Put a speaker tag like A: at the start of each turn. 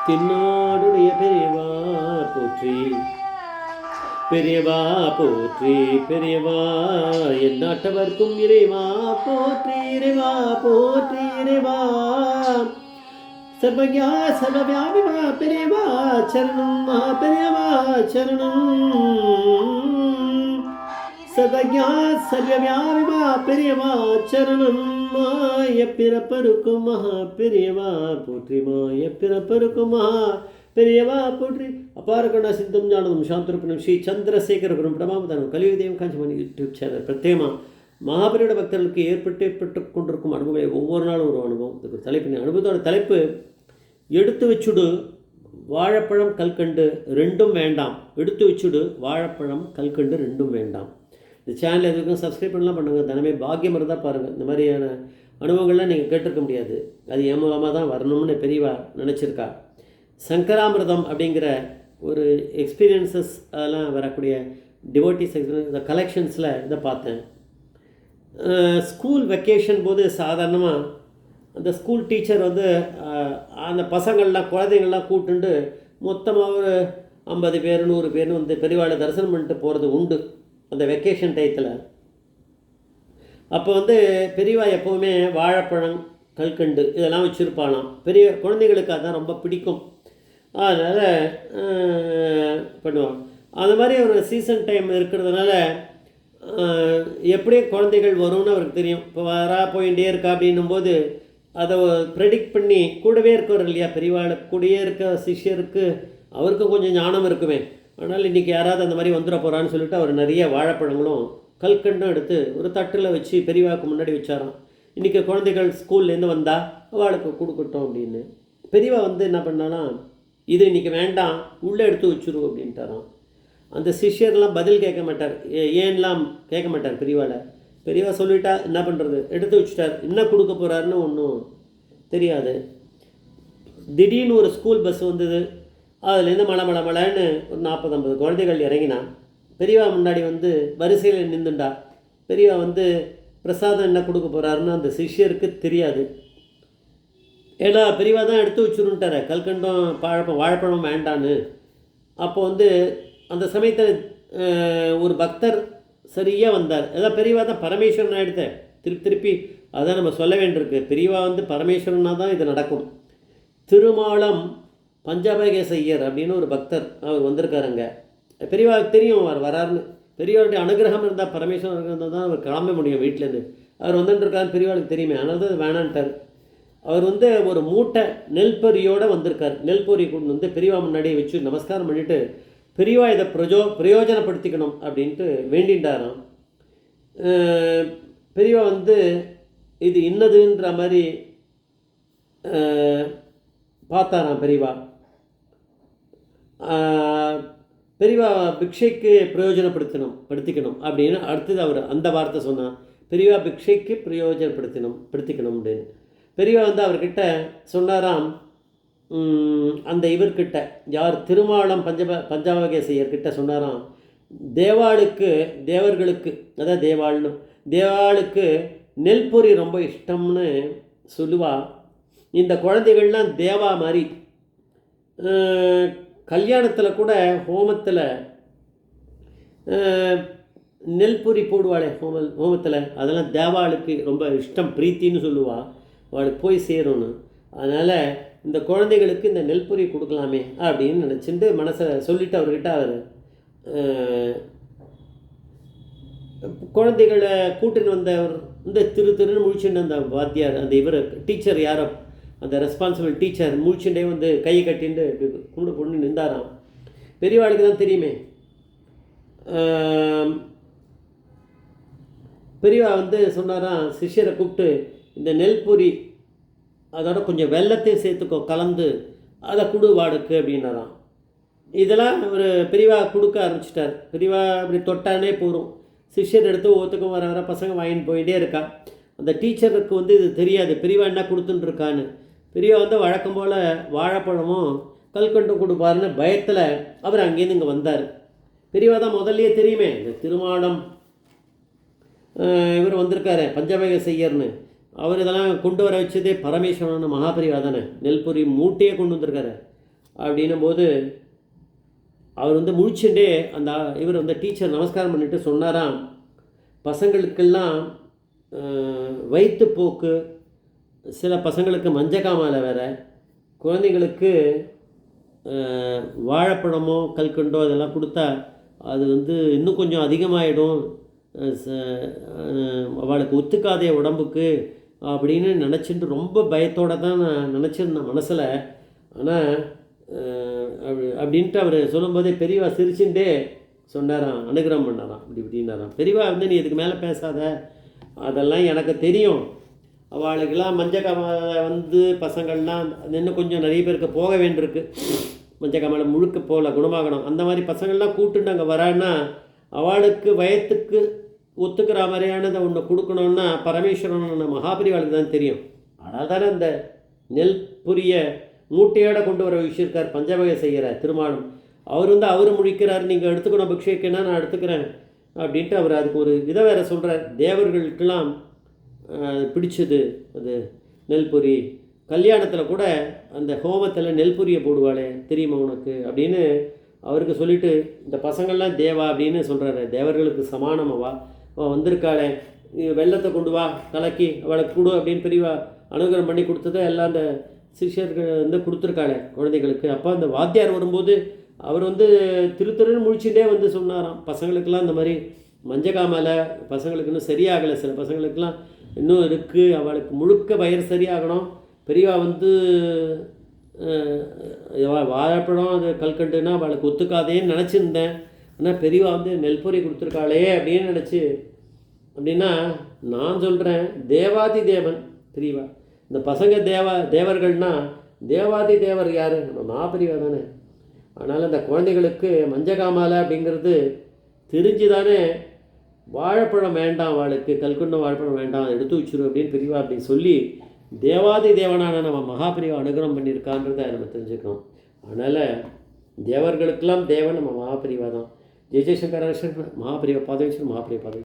A: தென்னாடுடைய பெரியவா போற்றி, பெரியவா போற்றி, பெரியவா எந்நாட்டவர்க்கும் இறைவா போற்றி, இறைவா போற்றி, இறைவா சர்வஜா சர்வவியாபிவா பெரியவா சரணம், மகா பெரியவா சரணம். சர்வஜா சர்வவியாபிவா பெரியவா சரணம். மாய பிறப்பருக்கும் மகா பெரியவா போற்றி, மாய பிறப்பருக்கும் மகா பெரியவா போற்றி. அபார கருணா சிந்தம் ஞானம் சாந்தரூபிணம் ஸ்ரீ சந்திரசேகர குரும் பிரமாவதானம் கலியுதயம் காஞ்சிமணி யூடியூப் சேனல் பிரத்யேகமாக மகாபெரியோட பக்தர்களுக்கு ஏற்பட்டு கொண்டிருக்கும் அனுபவம் ஒவ்வொரு நாளும் ஒரு அனுபவம். இதுக்கு தலைப்பின் அனுபவத்தோட தலைப்பு எடுத்து வச்சுடு வாழைப்பழம் கல்கண்டு ரெண்டும் வேண்டாம். எடுத்து வச்சுடு வாழைப்பழம் கல்கண்டு ரெண்டும் வேண்டாம். இந்த சேனல் எதுக்கும் சப்ஸ்கிரைப் பண்ணலாம் பண்ணுங்கள். தினமே பாக்கியம் இருந்தால் பாருங்கள். இந்த மாதிரியான அனுபவங்கள்லாம் நீங்கள் கேட்டிருக்க முடியாது. அது என் மூலமாக தான் வரணும்னு பெரியவா நினச்சிருக்கா. சங்கராமிரதம் அப்படிங்கிற ஒரு எக்ஸ்பீரியன்சஸ் அதெல்லாம் வரக்கூடிய டிவோட்டிஸ் எக்ஸ்பீரியன்ஸ் இந்த கலெக்ஷன்ஸில் இதை பார்த்தேன். ஸ்கூல் வெக்கேஷன் போது சாதாரணமாக அந்த ஸ்கூல் டீச்சர் வந்து அந்த பசங்கள்லாம் குழந்தைங்கள்லாம் கூட்டுண்டு மொத்தமாக ஒரு 50 பேர் 100 பேர்னு வந்து பெரியவாளை தரிசனம் பண்ணிட்டு போகிறது உண்டு அந்த வெக்கேஷன் டயத்தில். அப்போ வந்து பெரியவா எப்போவுமே வாழைப்பழம் கல்கண்டு இதெல்லாம் வச்சுருப்பானாம். பெரிய குழந்தைங்களுக்கு அதுதான் ரொம்ப பிடிக்கும். அதனால் பண்ணுவாங்க. அந்த மாதிரி ஒரு சீசன் டைம் இருக்கிறதுனால எப்படியே குழந்தைகள் வரும்னு அவருக்கு தெரியும். இப்போ வரா போயிட்டே இருக்கா அப்படின்னும்போது அதை ப்ரெடிக்ட் பண்ணி கூடவே இருக்கவர் இல்லையா பெரியவாளுக்கு கூடயே இருக்க சிஷ்யருக்கு அவருக்கு கொஞ்சம் ஞானம் இருக்குமே. அதனால் இன்றைக்கி யாராவது அந்த மாதிரி வந்துட போகிறான்னு சொல்லிட்டு அவர் நிறைய வாழைப்பழங்களும் கல்கண்டும் எடுத்து ஒரு தட்டில் வச்சு பெரியவாவுக்கு முன்னாடி வச்சாராம். இன்றைக்கி குழந்தைகள் ஸ்கூல்லேருந்து வந்தால் அவளுக்கு கொடுக்கட்டும் அப்படின்னு. பெரியவா வந்து என்ன பண்ணாலாம், இது இன்றைக்கி வேண்டாம் உள்ளே எடுத்து வச்சுரு அப்படின்ட்டாராம். அந்த சிஷ்யர்லாம் பதில் கேட்க மாட்டார், ஏன்லாம் கேட்க மாட்டார் பெரியவாளை. பெரியவா சொல்லிட்டா என்ன பண்ணுறது, எடுத்து வச்சுட்டார். என்ன கொடுக்க போகிறாருன்னு ஒன்றும் தெரியாது. திடீர்னு ஒரு ஸ்கூல் பஸ் வந்தது. அதுலேருந்து மலைன்னு ஒரு 40-50 குழந்தைகள் இறங்கினா. பெரியவா முன்னாடி வந்து வரிசையில் நின்றுண்டா. பெரியவா வந்து பிரசாதம் என்ன கொடுக்க போகிறாருன்னு அந்த சிஷ்யருக்கு தெரியாது. ஏன்னா பெரியவா தான் எடுத்து வச்சுருன்ட்டார கல்கண்டும் வாழைப்பழம் வேண்டான்னு. அப்போ வந்து அந்த சமயத்தில் ஒரு பக்தர் சரியாக வந்தார். அதான் பெரியவா தான் பரமேஸ்வரன் எடுத்தேன் திருப்பி அதான் நம்ம சொல்ல வேண்டியிருக்கு. பெரியவா வந்து பரமேஸ்வரனாக தான் இது நடக்கும். திருமாலம் பஞ்சாபகேசையர் அப்படின்னு ஒரு பக்தர் அவர் வந்திருக்காருங்க. பெரியவாவுக்கு தெரியும் அவர் வராருன்னு. பெரியவருடைய அனுகிரகம் இருந்தால் பரமேஸ்வரன் அனுகிரகம் தான் அவர் கிளம்ப முடியும் வீட்டிலேருந்து. அவர் வந்துட்டுருக்காருன்னு பெரியவாளுக்கு தெரியுமே. அதனால தான் வேணான்ட்டார். அவர் வந்து ஒரு மூட்டை நெல் பொரியோடு வந்திருக்கார். நெல் பொரி கொண்டு வந்து பெரியவா முன்னாடியே வச்சு நமஸ்காரம் பண்ணிவிட்டு பெரியவா இதை பிரயோஜனப்படுத்திக்கணும் அப்படின்ட்டு வேண்டின்றாராம். பெரியவா வந்து இது இன்னதுன்ற மாதிரி பார்த்தாராம். பெரியவா பிக்ஷைக்கு பிரயோஜனப்படுத்திக்கணும் அப்படின்னு அடுத்தது அவர் அந்த வார்த்தை சொன்னார். பெரியவா பிக்ஷைக்கு பிரயோஜனப்படுத்திக்கணும் அப்படின்னு பெரியவா வந்து அவர்கிட்ட சொன்னாராம். அந்த இவர்கிட்ட யார் திருமாலம் பஞ்சாபகேசையர்கிட்ட சொன்னாராம், தேவர்களுக்கு அதாவது தேவாளுக்கு நெல் பொரி ரொம்ப இஷ்டம்னு சொல்லுவா. இந்த குழந்தைகள்லாம் தேவா மாதிரி கல்யாணத்தில் கூட ஹோமத்தில் நெல் பொரி போடுவாளே ஹோமத்தில், அதெல்லாம் தேவாளுக்கு ரொம்ப இஷ்டம் பிரீத்தின்னு சொல்லுவாள். அவளுக்கு போய் சேரும்னு. அதனால் இந்த குழந்தைகளுக்கு இந்த நெல் பொரி கொடுக்கலாமே அப்படின்னு நினச்சிட்டு மனசை சொல்லிவிட்டு அவர்கிட்ட அவர் குழந்தைகளை கூட்டின்னு வந்தவர் இந்த திருன்னு முழிச்சுட்டு அந்த வாத்தியார் அந்த இவர் டீச்சர் யாரோ அந்த ரெஸ்பான்சிபிள் டீச்சர் முழிச்சுட்டே வந்து கையை கட்டின்னு கும்பிடு பொண்ணு நின்றாராம். பெரியவாளுக்கு தான் தெரியுமே. பெரியவா வந்து சொன்னாராம் சிஷ்யரை கூப்பிட்டு, இந்த நெல் பொரி அதோட கொஞ்சம் வெல்லத்தையும் சேர்த்துக்கோ கலந்து அதை கொடு வாடுக்கு அப்படின்னாராம். இதெல்லாம் ஒரு பெரியவா கொடுக்க ஆரம்பிச்சிட்டார். பெரியவா அப்படி தொட்டானே போகும். சிஷ்யர் எடுத்து ஒவ்வொருத்துக்கும் வர பசங்க வாங்கிட்டு போயிட்டே இருக்கா. அந்த டீச்சருக்கு வந்து இது தெரியாது பெரியவா என்ன கொடுத்துட்டுருக்கான்னு. பெரியவா வந்து வழக்கம் போல் வாழைப்பழமும் கல்கண்டும் கொடுப்பாருன்னு பயத்தில் அவர் அங்கேருந்து இங்கே வந்தார். பெரியவா தான் முதல்லையே தெரியுமே, இந்த திருமாலம் இவர் வந்திருக்காரு பஞ்சபகேசையர்னு. அவர் இதெல்லாம் கொண்டு வர வச்சதே பரமேஸ்வரன் மகாபெரிவா தானே. நெல் பொரி மூட்டையே கொண்டு வந்திருக்காரு. அப்படின்னும் போது அவர் வந்து முழிச்சுட்டே அந்த இவர் வந்து டீச்சர் நமஸ்காரம் பண்ணிட்டு சொன்னாராம், பசங்களுக்கெல்லாம் வயிற்றுப்போக்கு, சில பசங்களுக்கு மஞ்சக்காமாலை வேறு, குழந்தைங்களுக்கு வாழைப்பழமோ கல்கண்டோ அதெல்லாம் கொடுத்தா அது வந்து இன்னும் கொஞ்சம் அதிகமாகிடும், அவளுக்கு ஒத்துக்காதே உடம்புக்கு அப்படின்னு நினச்சிட்டு ரொம்ப பயத்தோடு தான் நான் நினச்சிருந்தேன் மனசில். ஆனால் அப்படின்ட்டு அவர் சொல்லும்போதே பெரியவா சிரிச்சுட்டே சொன்னாராம், அனுகிரகம் பண்ணாராம், இப்படின்னாராம். பெரியவா வந்து நீ இதுக்கு மேலே பேசாத, அதெல்லாம் எனக்கு தெரியும், அவளுக்கெல்லாம் மஞ்சக்காமலை வந்து பசங்கள்லாம் இன்னும் கொஞ்சம் நிறைய பேருக்கு போக வேண்டியிருக்கு, மஞ்சக்காமலை முழுக்க போகல குணமாகணும், அந்த மாதிரி பசங்கள்லாம் கூப்பிட்டுட்டு அங்கே வரான்னா அவளுக்கு வயத்துக்கு ஒத்துக்கிற மாதிரியானதை ஒன்று கொடுக்கணுன்னா பரமேஸ்வரன் மகாபரிவாளுக்கு தான் தெரியும். ஆனால் தானே அந்த நெல் புரிய மூட்டையோட கொண்டு வர விஷயிருக்கார், பஞ்சவகை செய்கிறார் திருமாலும். அவர் வந்து அவர் முழிக்கிறார், நீங்கள் எடுத்துக்கணும் அபிஷேகன்னா நான் எடுத்துக்கிறேன் அப்படின்ட்டு அவர் அதுக்கு ஒரு இதை வேறு சொல்கிறார். தேவர்களுக்கெல்லாம் பிடிச்சது அது நெல்புரி, கல்யாணத்தில் கூட அந்த ஹோமத்தில் நெல்புரியை போடுவாளே தெரியுமா உனக்கு அப்படின்னு அவருக்கு சொல்லிவிட்டு இந்த பசங்கள்லாம் தேவா அப்படின்னு சொல்கிறாரு. தேவர்களுக்கு சமானமாவா வந்திருக்காளே, வெள்ளத்தை கொண்டு வா கலக்கி அவளுக்கு கொடு அப்படின்னு பெரியவா அனுகிரகம் பண்ணி கொடுத்ததை எல்லாம் அந்த சிஷ்யர்கள் வந்து கொடுத்துருக்காளே குழந்தைகளுக்கு. அப்போ அந்த வாத்தியார் வரும்போது அவர் வந்து திருத்தருன்னு முழிச்சுட்டே வந்து சொன்னாராம், பசங்களுக்கெல்லாம் இந்த மாதிரி மஞ்சக்காமலை பசங்களுக்கு இன்னும் சரியாகலை, சில பசங்களுக்கெல்லாம் இன்னும் இருக்குது, அவளுக்கு முழுக்க வயிறு சரியாகணும், பெரியவா வந்து வாழைப்பழம் அது கல்கண்டுன்னா அவளுக்கு ஒத்துக்காதேன்னு நினச்சிருந்தேன், ஆனால் பெரியவா வந்து நெல்பொரி கொடுத்துருக்காளே அப்படின்னு நினச்சி. அப்படின்னா நான் சொல்கிறேன், தேவாதி தேவன் பெரியவா, இந்த பசங்க தேவர்கள்னால் தேவாதி தேவர் யார், நம்ம மாபெரியவா தானே. அதனால் இந்த குழந்தைகளுக்கு மஞ்சக்காமாலை அப்படிங்கிறது தெரிஞ்சு தானே வாழைப்பழம் வேண்டாம், அவளுக்கு கல்கண்டு வாழைப்பழம் வேண்டாம், எடுத்து வச்சிரு அப்படின்னு பெரியவா அப்படி சொல்லி தேவாதி தேவனான நம்ம மகாபிரிவா அனுகிரகம் பண்ணியிருக்கான்றதை நம்ம தெரிஞ்சுக்கணும். அதனால் தேவர்களுக்கெல்லாம் தேவன் நம்ம மகாபிரிவா தான். ஜெய் ஜெய்சங்கர மகாபிரிவா பாதவேஸ்வரர் மகாபிரிவா பாதவேஸ்வரர்.